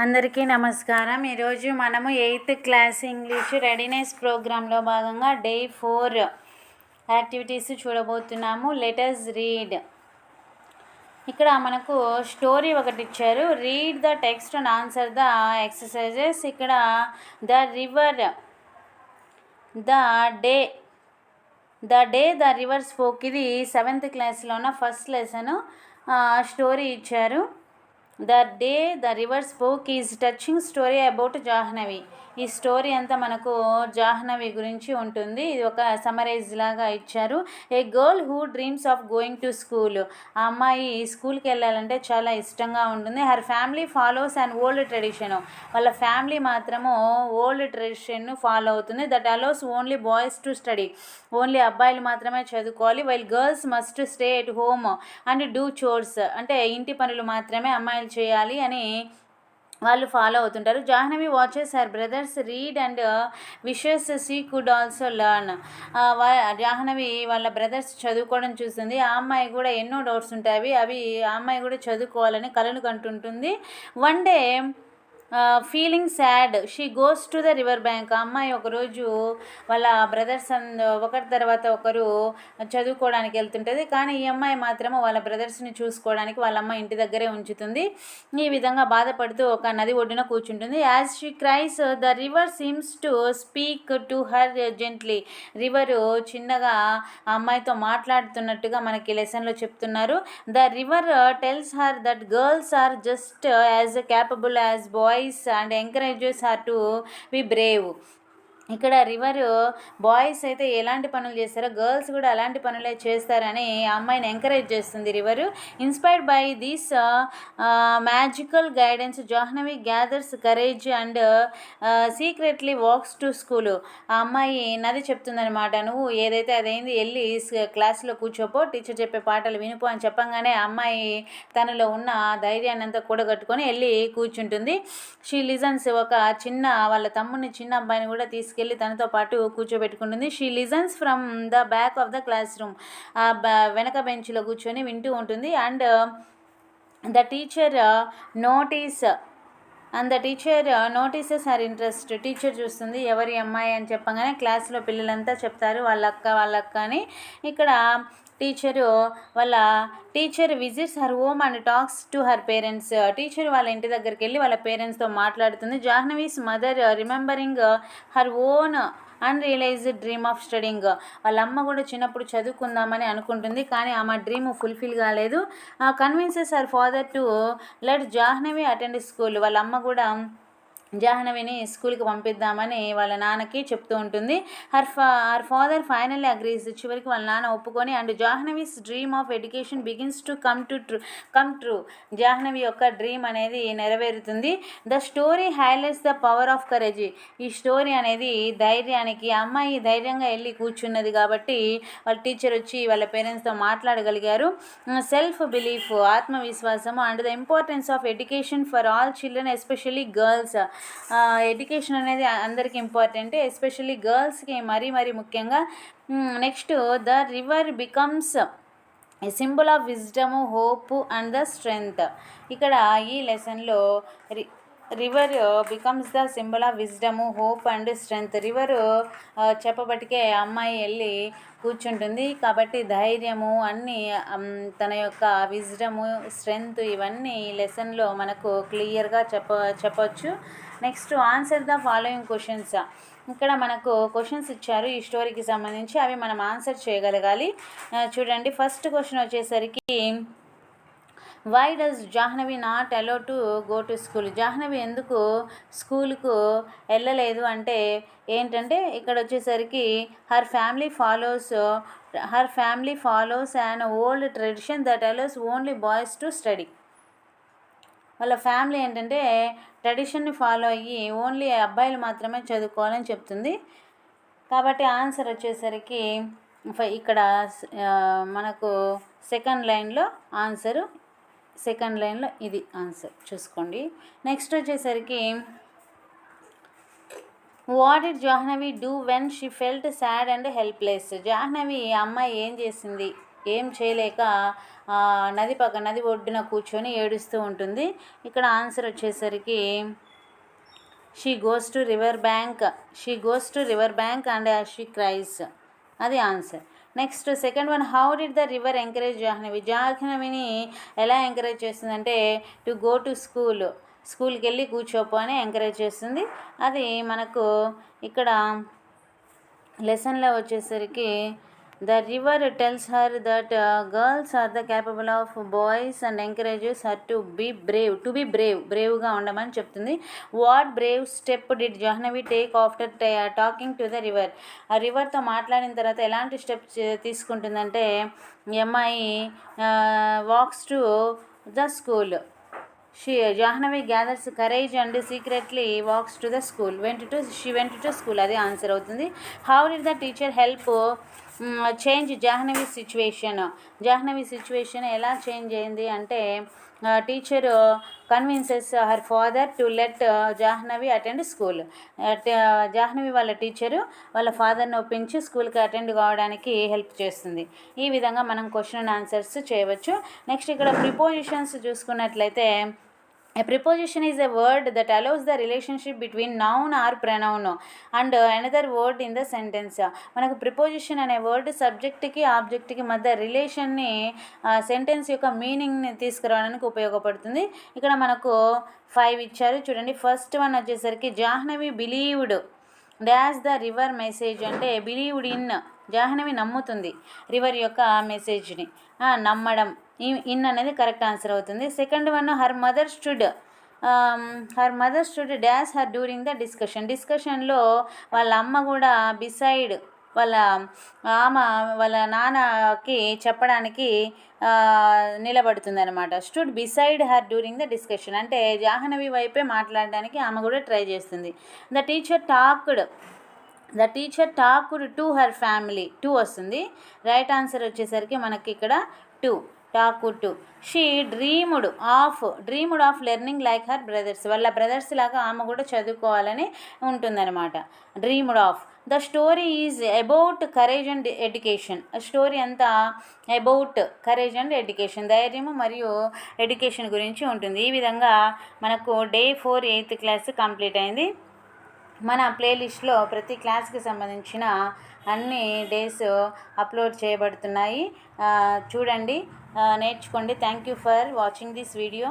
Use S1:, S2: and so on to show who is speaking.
S1: అందరికీ నమస్కారం. ఈరోజు మనము 8th క్లాస్ ఇంగ్లీష్ రెడీనెస్ ప్రోగ్రాంలో భాగంగా డే 4 యాక్టివిటీస్ చూడబోతున్నాము. Letters read. ఇక్కడ మనకు స్టోరీ ఒకటి ఇచ్చారు. Read the text and answer the exercises. ఇక్కడ the river the river spoke, ఇది 7th క్లాస్లో ఉన్న ఫస్ట్ లెసన్ స్టోరీ ఇచ్చారు. The river spoke is touching story about Jahnavi. ఈ స్టోరీ అంతా మనకు జాహ్నవి గురించి ఉంటుంది. ఇది ఒక సమరైజ్ లాగా ఇచ్చారు. A girl who dreams of going to school. ఆ అమ్మాయి స్కూల్కి వెళ్ళాలంటే చాలా ఇష్టంగా ఉంటుంది. Her family follows and old tradition. వాళ్ళ ఫ్యామిలీ మాత్రము ఓల్డ్ ట్రెడిషన్ ఫాలో అవుతుంది. That allows only boys to study. ఓన్లీ అబ్బాయిలు మాత్రమే చదువుకోవాలి. While girls must stay at home and do chores. అంటే ఇంటి పనులు మాత్రమే అమ్మాయిలు చేయాలి అని వాళ్ళు ఫాలో అవుతుంటారు. Jahnavi watches her brothers read and wishes she could also learn. Jahnavi వాళ్ళ బ్రదర్స్ చదువుకోవడం చూస్తుంది. ఆ అమ్మాయి కూడా ఎన్నో డౌట్స్ ఉంటాయి. అవి ఆ అమ్మాయి కూడా చదువుకోవాలని కలలు కంటుంటుంది. One day feeling sad she goes to the river bank. ఆ అమ్మాయి ఒకరోజు వాళ్ళ బ్రదర్స్ ఒకరి తర్వాత ఒకరు చదువుకోవడానికి వెళ్తుంటుంది. కానీ ఈ అమ్మాయి మాత్రము వాళ్ళ బ్రదర్స్ని చూసుకోవడానికి వాళ్ళ అమ్మ ఇంటి దగ్గరే ఉంచుతుంది. ఈ విధంగా బాధపడుతూ ఒక నది ఒడ్డున కూర్చుంటుంది. As she cries the river seems to speak to her gently. River చిన్నగా ఆ అమ్మాయితో మాట్లాడుతున్నట్టుగా మనకి లెసన్లో చెప్తున్నారు. The river tells her that girls are just as capable as boys and encourages her to be brave. ఇక్కడ రివర్ బాయ్స్ అయితే ఎలాంటి పనులు చేస్తారో గర్ల్స్ కూడా అలాంటి పనులే చేస్తారని ఆ అమ్మాయిని ఎంకరేజ్ చేస్తుంది river. Inspired by this magical guidance Jahnavi gathers courage and secretly walks to school. ఆ అమ్మాయి నది చెప్తుందనమాట, నువ్వు ఏదైతే అదైంది వెళ్ళి క్లాస్లో కూర్చోపో, టీచర్ చెప్పే పాటలు వినుపో అని చెప్పంగానే ఆ అమ్మాయి తనలో ఉన్న ధైర్యాన్ని అంతా కూడగట్టుకొని వెళ్ళి కూర్చుంటుంది. She listens. ఒక వాళ్ళ తమ్ముని చిన్న అబ్బాయిని కూడా తీసుకెళ్ళి తనతో పాటు కూర్చోబెట్టుకుంటుంది. She listens from the back of the class room. వెనక బెంచ్లో కూర్చొని వింటూ ఉంటుంది. And the teacher notices her interest. Teacher చూస్తుంది ఎవరి అమ్మాయి అని చెప్పగానే క్లాస్లో పిల్లలంతా చెప్తారు వాళ్ళ అక్క అని. ఇక్కడ teacher visits her home and talks to her parents. Teacher వాళ్ళ ఇంటి దగ్గరికి వెళ్ళి వాళ్ళ పేరెంట్స్తో మాట్లాడుతుంది. Jahnavi's mother remembering her own unrealized dream of studying. వాళ్ళ అమ్మ కూడా చిన్నప్పుడు చదువుకుందామని అనుకుంటుంది, కానీ ఆమె డ్రీమ్ ఫుల్ఫిల్ కాలేదు. Convinces her father to let Jahnavi attend school. వాళ్ళ అమ్మ కూడా జాహ్నవిని స్కూల్కి పంపిద్దామని వాళ్ళ నాన్నకి చెప్తూ ఉంటుంది. Her father finally agrees. చివరికి వాళ్ళ నాన్న ఒప్పుకొని and Jahnavi's dream of education begins to come true. Jahnavi యొక్క డ్రీమ్ అనేది నెరవేరుతుంది. The story highlights the power of courage. ఈ స్టోరీ అనేది ధైర్యానికి, అమ్మాయి ధైర్యంగా వెళ్ళి కూర్చున్నది కాబట్టి వాళ్ళ టీచర్ వచ్చి వాళ్ళ పేరెంట్స్తో మాట్లాడగలిగారు. సెల్ఫ్ బిలీఫ్, ఆత్మవిశ్వాసము and the importance of education for all children especially girls. Education అనేది అందరికీ ఇంపార్టెంట్, ఎస్పెషల్లీ గర్ల్స్కి మరీ ముఖ్యంగా. Next the river becomes a symbol of wisdom, hope and the strength. ఇక్కడ ఈ లెసన్లో river becomes the symbol of wisdom, hope and strength. River చెప్పబట్టికే అమ్మాయి వెళ్ళి కూర్చుంటుంది కాబట్టి ధైర్యము అన్నీ, తన యొక్క విజ్డము, స్ట్రెంగ్త్ ఇవన్నీ ఈ లెసన్లో మనకు క్లియర్గా చెప్పవచ్చు. Next answer the following questions. ఇక్కడ మనకు క్వశ్చన్స్ ఇచ్చారు ఈ స్టోరీకి సంబంధించి, అవి మనం ఆన్సర్ చేయగలగాలి. చూడండి, ఫస్ట్ క్వశ్చన్ వచ్చేసరికి why does Jahnavi not allow to go to school. Jahnavi ఎందుకు స్కూల్కు వెళ్ళలేదు అంటే ఏంటంటే ఇక్కడ వచ్చేసరికి her family follows and old tradition that allows only boys to study. వాళ్ళ ఫ్యామిలీ ఏంటంటే ట్రెడిషన్ని ఫాలో అయ్యి ఓన్లీ అబ్బాయిలు మాత్రమే చదువుకోవాలని చెప్తుంది. కాబట్టి ఆన్సర్ వచ్చేసరికి ఇక్కడ మనకు సెకండ్ లైన్లో ఇది ఆన్సర్ చూసుకోండి. నెక్స్ట్ వచ్చేసరికి what did Jahnavi do when she felt sad and helpless. Jahnavi అమ్మాయి ఏం చేసింది ఏం చేయలేక నది ఒడ్డున కూర్చొని ఏడుస్తూ ఉంటుంది. ఇక్కడ ఆన్సర్ వచ్చేసరికి she goes to river bank and she cries, అది answer. Next second one, how did the river encourage Jahnavi? జాహ్నవిని ఎలా ఎంకరేజ్ చేస్తుందంటే టు గో టు స్కూల్కి వెళ్ళి కూర్చోపో అని ఎంకరేజ్ చేస్తుంది. అది మనకు ఇక్కడ లెసన్లో వచ్చేసరికి the river tells her that girls are the capable of boys and encourages her to be బ్రేవ్గా ఉండమని చెప్తుంది. What brave step did Jahnavi take after talking to the river? ఆ రివర్తో మాట్లాడిన తర్వాత ఎలాంటి స్టెప్స్ తీసుకుంటుందంటే ఈ అమ్మాయి walks to the school. Jahnavi gathers courage and secretly walks to the school. She went to school, అది ఆన్సర్ అవుతుంది. How did the teacher help change Jahnavi situation ఎలా చేంజ్ అయింది అంటే teacher convinces her father to let Jahnavi attend school. Jahnavi వాళ్ళ teacher వాళ్ళ ఫాదర్ని ఒప్పించి స్కూల్కి అటెండ్ కావడానికి హెల్ప్ చేస్తుంది. ఈ విధంగా మనం క్వశ్చన్ అండ్ ఆన్సర్స్ చేయవచ్చు. నెక్స్ట్ ఇక్కడ ప్రిపోజిషన్స్ చూసుకున్నట్లయితే a preposition is a word that allows the relationship between noun or pronoun and another word in the sentence. మనకు ప్రిపోజిషన్ అనే వర్డ్ సబ్జెక్ట్కి ఆబ్జెక్ట్కి మధ్య రిలేషన్ని సెంటెన్స్ యొక్క మీనింగ్ని తీసుకురావడానికి ఉపయోగపడుతుంది. ఇక్కడ మనకు 5 ఇచ్చారు చూడండి. ఫస్ట్ వన్ వచ్చేసరికి Jahnavi believed dash the river message అంటే బిలీవ్డ్ ఇన్, జాహ్నవి నమ్ముతుంది రివర్ యొక్క మెసేజ్ని. నమ్మడం ఇన్ అనేది కరెక్ట్ ఆన్సర్ అవుతుంది. Second one, her mother stood dash her during the డిస్కషన్లో వాళ్ళ అమ్మ కూడా బిసైడ్ వాళ్ళ నాన్నకి చెప్పడానికి నిలబడుతుంది అనమాట. Stood beside her during the discussion అంటే జాహ్నవి వైపే మాట్లాడడానికి ఆమె కూడా ట్రై చేస్తుంది. The teacher talked to her family, 2 వస్తుంది. రైట్ ఆన్సర్ వచ్చేసరికి మనకి ఇక్కడ 2, talked to. She dreamed of learning like her brothers, వాళ్ళ బ్రదర్స్ లాగా ఆమె కూడా చదువుకోవాలని ఉంటుందన్నమాట. Dreamed of. The story is about courage and education, story అంతా అబౌట్ కరేజ్ అండ్ ఎడ్యుకేషన్, ధైర్యము మరియు ఎడ్యుకేషన్ గురించి ఉంటుంది. ఈ విధంగా మనకు డే 4 8th క్లాస్ కంప్లీట్ అయింది. మన ప్లేలిస్ట్లో ప్రతి క్లాస్కి సంబంధించిన అన్ని డేస్ అప్లోడ్ చేయబడుతున్నాయి. చూడండి, నేర్చుకోండి. Thank you for watching this video.